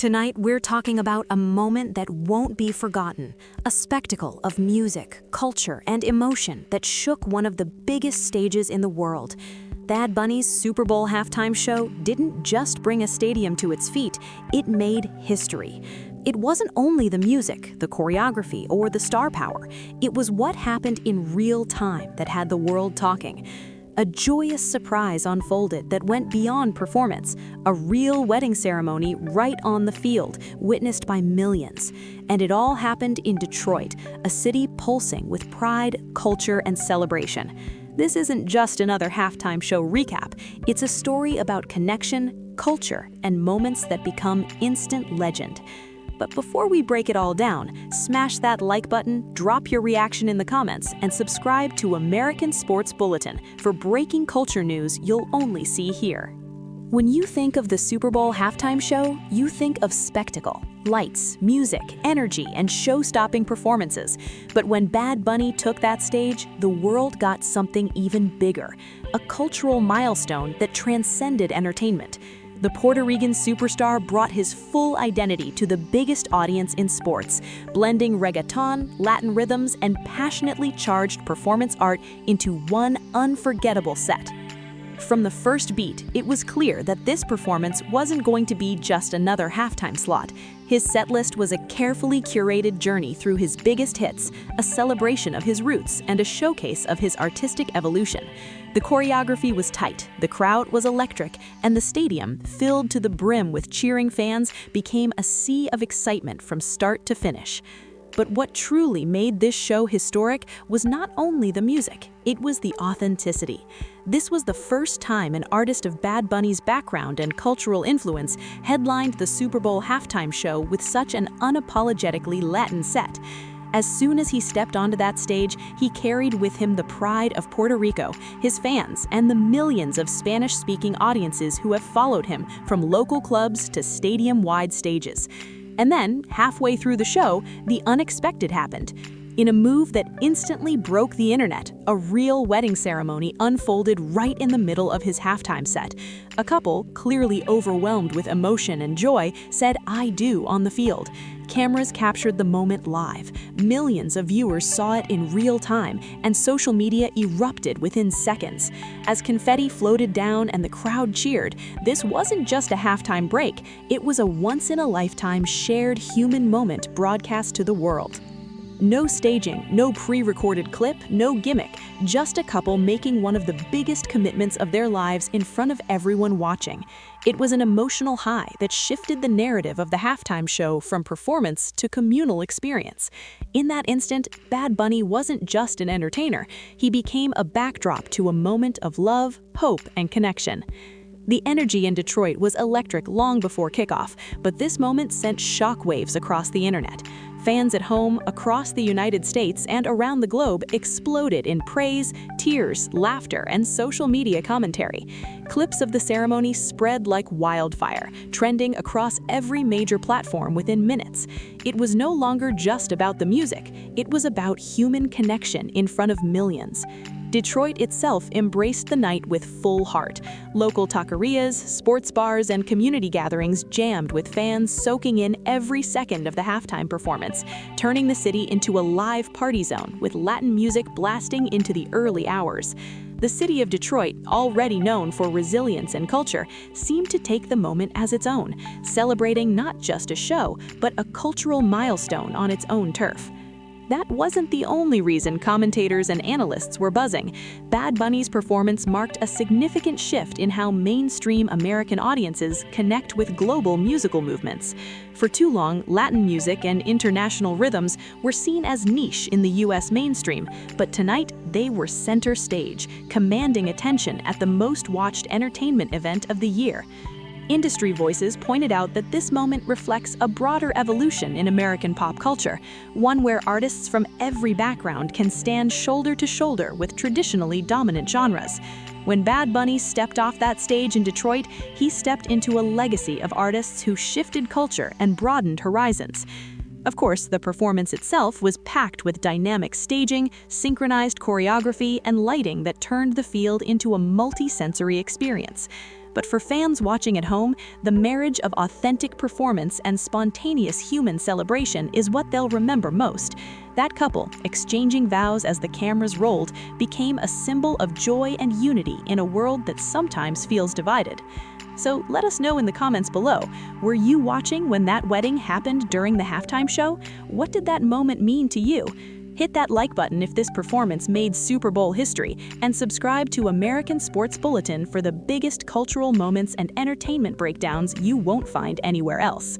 Tonight, we're talking about a moment that won't be forgotten, a spectacle of music, culture, and emotion that shook one of the biggest stages in the world. Bad Bunny's Super Bowl halftime show didn't just bring a stadium to its feet, it made history. It wasn't only the music, the choreography, or the star power. It was what happened in real time that had the world talking. A joyous surprise unfolded that went beyond performance, a real wedding ceremony right on the field, witnessed by millions. And it all happened in Detroit, a city pulsing with pride, culture, and celebration. This isn't just another halftime show recap, it's a story about connection, culture, and moments that become instant legend. But before we break it all down, smash that like button, drop your reaction in the comments, and subscribe to American Sports Bulletin for breaking culture news you'll only see here. When you think of the Super Bowl halftime show, you think of spectacle, lights, music, energy, and show-stopping performances. But when Bad Bunny took that stage, the world got something even bigger, a cultural milestone that transcended entertainment. The Puerto Rican superstar brought his full identity to the biggest audience in sports, blending reggaeton, Latin rhythms, and passionately charged performance art into one unforgettable set. From the first beat, it was clear that this performance wasn't going to be just another halftime slot. His setlist was a carefully curated journey through his biggest hits, a celebration of his roots, and a showcase of his artistic evolution. The choreography was tight, the crowd was electric, and the stadium, filled to the brim with cheering fans, became a sea of excitement from start to finish. But what truly made this show historic was not only the music, it was the authenticity. This was the first time an artist of Bad Bunny's background and cultural influence headlined the Super Bowl halftime show with such an unapologetically Latin set. As soon as he stepped onto that stage, he carried with him the pride of Puerto Rico, his fans, and the millions of Spanish-speaking audiences who have followed him from local clubs to stadium-wide stages. And then, halfway through the show, the unexpected happened. In a move that instantly broke the internet, a real wedding ceremony unfolded right in the middle of his halftime set. A couple, clearly overwhelmed with emotion and joy, said "I do" on the field. Cameras captured the moment live. Millions of viewers saw it in real time, and social media erupted within seconds. As confetti floated down and the crowd cheered, this wasn't just a halftime break, it was a once-in-a-lifetime shared human moment broadcast to the world. No staging, no pre-recorded clip, no gimmick, just a couple making one of the biggest commitments of their lives in front of everyone watching. It was an emotional high that shifted the narrative of the halftime show from performance to communal experience. In that instant, Bad Bunny wasn't just an entertainer, he became a backdrop to a moment of love, hope, and connection. The energy in Detroit was electric long before kickoff, but this moment sent shockwaves across the internet. Fans at home, across the United States, and around the globe exploded in praise, tears, laughter, and social media commentary. Clips of the ceremony spread like wildfire, trending across every major platform within minutes. It was no longer just about the music, it was about human connection in front of millions. Detroit itself embraced the night with full heart. Local taquerias, sports bars, and community gatherings jammed with fans soaking in every second of the halftime performance, turning the city into a live party zone with Latin music blasting into the early hours. The city of Detroit, already known for resilience and culture, seemed to take the moment as its own, celebrating not just a show, but a cultural milestone on its own turf. That wasn't the only reason commentators and analysts were buzzing. Bad Bunny's performance marked a significant shift in how mainstream American audiences connect with global musical movements. For too long, Latin music and international rhythms were seen as niche in the US mainstream, but tonight they were center stage, commanding attention at the most watched entertainment event of the year. Industry voices pointed out that this moment reflects a broader evolution in American pop culture, one where artists from every background can stand shoulder to shoulder with traditionally dominant genres. When Bad Bunny stepped off that stage in Detroit, he stepped into a legacy of artists who shifted culture and broadened horizons. Of course, the performance itself was packed with dynamic staging, synchronized choreography, and lighting that turned the field into a multi-sensory experience. But for fans watching at home, the marriage of authentic performance and spontaneous human celebration is what they'll remember most. That couple, exchanging vows as the cameras rolled, became a symbol of joy and unity in a world that sometimes feels divided. So let us know in the comments below, were you watching when that wedding happened during the halftime show? What did that moment mean to you? Hit that like button if this performance made Super Bowl history, and subscribe to American Sports Bulletin for the biggest cultural moments and entertainment breakdowns you won't find anywhere else.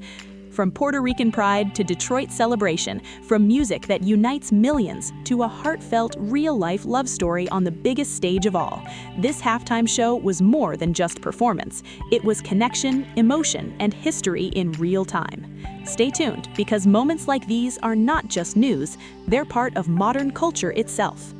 From Puerto Rican pride to Detroit celebration, from music that unites millions to a heartfelt, real-life love story on the biggest stage of all, this halftime show was more than just performance. It was connection, emotion, and history in real time. Stay tuned, because moments like these are not just news, they're part of modern culture itself.